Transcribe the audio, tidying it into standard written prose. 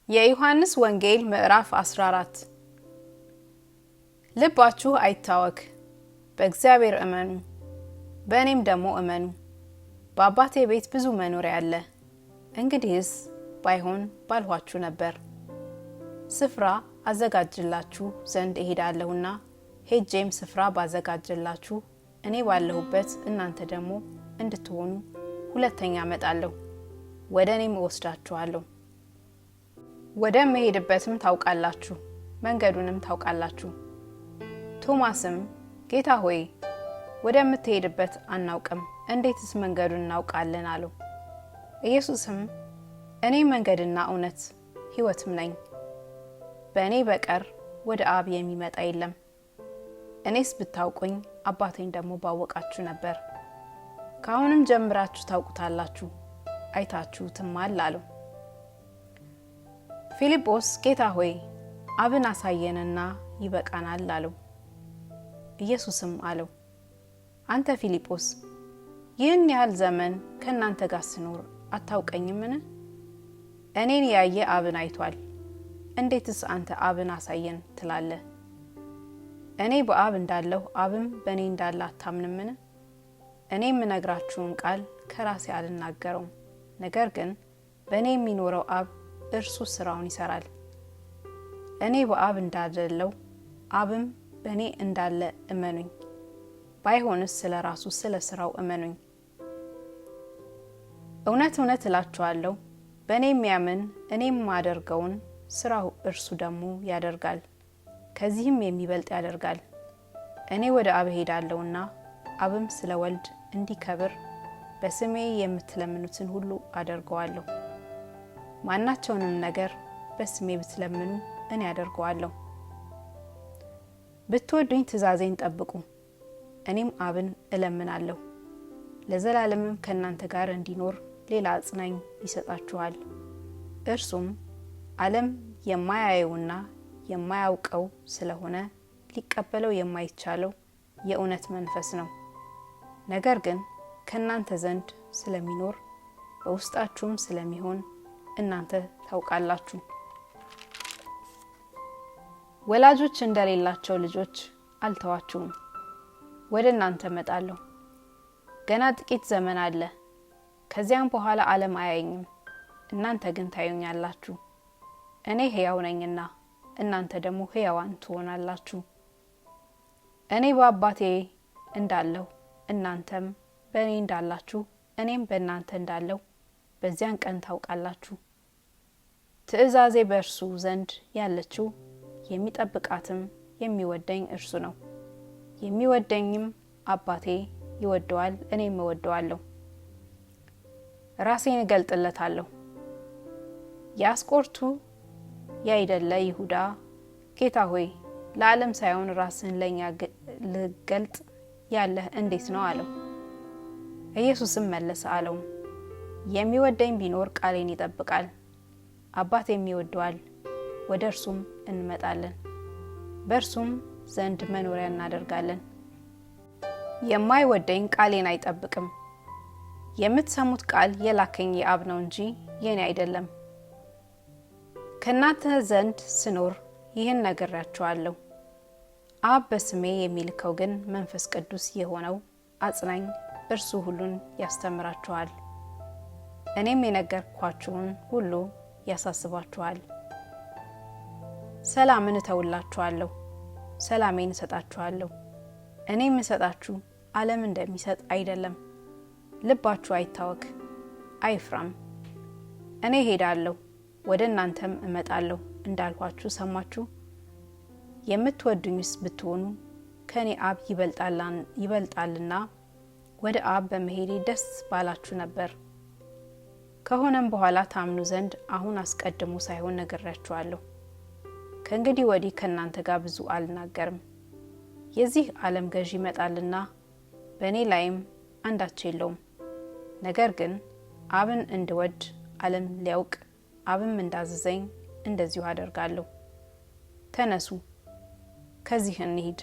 የዮሐንስ ወንጌል ምዕራፍ 14 ልባችሁ አይታወክ፣ በእግዚአብሔር እመኑ፣ በእኔም ደግሞ እመኑ። በአባቴ ቤት ብዙ መኖሪያ አለ። እንግዲህስ ባይሆን ባልኋችሁ ነበር። ስፍራ አዘጋጅላችሁ ዘንድ እሄዳለሁና ሄጄም ስፍራ ባዘጋጅላችሁ እኔ ባለሁበት እናንተ ደግሞ እንድትሆኑ ሁለተኛ እመጣለሁ፣ ወደ እኔም እወስዳችኋለሁ። ወደ መሄድበትም ታውቃላችሁ፣ መንገዱንም ታውቃላችሁ። ቶማስም ጌታ ሆይ ወደምትሄድበት አናውቅም፣ እንዴትስ መንገዱን እናውቃለን አለው። ኢየሱስም እኔ መንገድና እውነት ሕይወትም ነኝ፣ በእኔ በቀር ወደ አብ የሚመጣ የለም። እኔስ ብታውቁኝ አባቴን ደግሞ ባወቃችሁ ነበር። ከአሁንም ጀምራችሁ ታውቁታላችሁ፣ አይታችሁትማል አለው። ፊልጶስ ጌታ ሆይ አብን አሳየንና ይበቃናል አለው። ኢየሱስም አለው አንተ ፊልጶስ ይህን ያህል ዘመን ከእናንተ ጋር ስኖር አታውቀኝምን? እኔን ያየ አብን አይቷል። እንዴትስ አንተ አብን አሳየን ትላለህ? እኔ በአብ እንዳለሁ አብም በእኔ እንዳለ አታምንምን? እኔ የምነግራችሁን ቃል ከራሴ አልናገረውም፣ ነገር ግን በእኔ የሚኖረው አብ እርሱ ስራውን ይሰራል። እኔ በአብ እንዳለሁ አብም በእኔ እንዳለ እመኑኝ። ባይሆንስ ስለ ራሱ ስለ ስራው እመኑኝ። እውነት እውነት እላችኋለሁ በእኔ የሚያምን እኔም ማደርገውን ስራው እርሱ ደግሞ ያደርጋል፣ ከዚህም የሚበልጥ ያደርጋል። እኔ ወደ አብ ሄዳለሁና አብም ስለ ወልድ እንዲከብር በስሜ የምትለምኑትን ሁሉ አደርገዋለሁ። ማናቸውንም ነገር በስሜ ብትለምኑ እኔ አደርገዋለሁ። ብትወዱኝ ትእዛዜን ጠብቁ። እኔም አብን እለምናለሁ፣ ለዘላለምም ከእናንተ ጋር እንዲኖር ሌላ አጽናኝ ይሰጣችኋል። እርሱም ዓለም የማያየውና የማያውቀው ስለሆነ ሊቀበለው የማይቻለው የእውነት መንፈስ ነው። ነገር ግን ከእናንተ ዘንድ ስለሚኖር በውስጣችሁም ስለሚሆን እናንተ ታውቃላችሁ። ወላጆች እንደሌላቸው ልጆች አልተዋችሁም፣ ወደ እናንተ እመጣለሁ። ገና ጥቂት ዘመን አለ፣ ከዚያም በኋላ ዓለም አያየኝም፣ እናንተ ግን ታዩኛላችሁ። እኔ ሕያው ነኝና እናንተ ደግሞ ሕያዋን ትሆናላችሁ። እኔ በአባቴ እንዳለሁ እናንተም በእኔ እንዳላችሁ እኔም በእናንተ እንዳለሁ በዚያን ቀን ታውቃላችሁ። ትእዛዜ በእርሱ ዘንድ ያለችው የሚጠብቃትም የሚወደኝ እርሱ ነው። የሚወደኝም አባቴ ይወደዋል፣ እኔም እወደዋለሁ፣ ራሴን እገልጥለታለሁ። የአስቆርቱ ያይደለ ይሁዳ ጌታ ሆይ ለዓለም ሳይሆን ራስን ለኛ ልገልጥ ያለህ እንዴት ነው አለው። ኢየሱስም መለሰ አለው የሚወደኝ ቢኖር ቃሌን ይጠብቃል፣ አባት የሚወደዋል፣ ወደ እርሱም እንመጣለን፣ በእርሱም ዘንድ መኖሪያ እናደርጋለን። የማይወደኝ ቃሌን አይጠብቅም። የምትሰሙት ቃል የላከኝ የአብ ነው እንጂ የኔ አይደለም። ከእናንተ ዘንድ ስኖር ይህን ነግሬያችኋለሁ። አብ በስሜ የሚልከው ግን መንፈስ ቅዱስ የሆነው አጽናኝ እርሱ ሁሉን ያስተምራችኋል፣ እኔም የነገርኳችሁን ሁሉ ያሳስባችኋል። ሰላምን እተውላችኋለሁ፣ ሰላሜን እሰጣችኋለሁ። እኔ የምሰጣችሁ ዓለም እንደሚሰጥ አይደለም። ልባችሁ አይታወክ፣ አይፍራም። እኔ ሄዳለሁ፣ ወደ እናንተም እመጣለሁ እንዳልኳችሁ ሰማችሁ። የምትወዱኝስ ብትሆኑ ከኔ አብ ይበልጣልና ወደ አብ በመሄዴ ደስ ባላችሁ ነበር። ከሆነም በኋላ ታምኑ ዘንድ አሁን አስቀድሞ ሳይሆን ነግሬያችኋለሁ። ከእንግዲህ ወዲህ ከእናንተ ጋር ብዙ አልናገርም። የዚህ ዓለም ገዥ ይመጣልና በእኔ ላይም አንዳች የለውም። ነገር ግን አብን እንድወድ ዓለም ሊያውቅ አብም እንዳዘዘኝ እንደዚሁ አደርጋለሁ። ተነሱ፣ ከዚህ እንሂድ።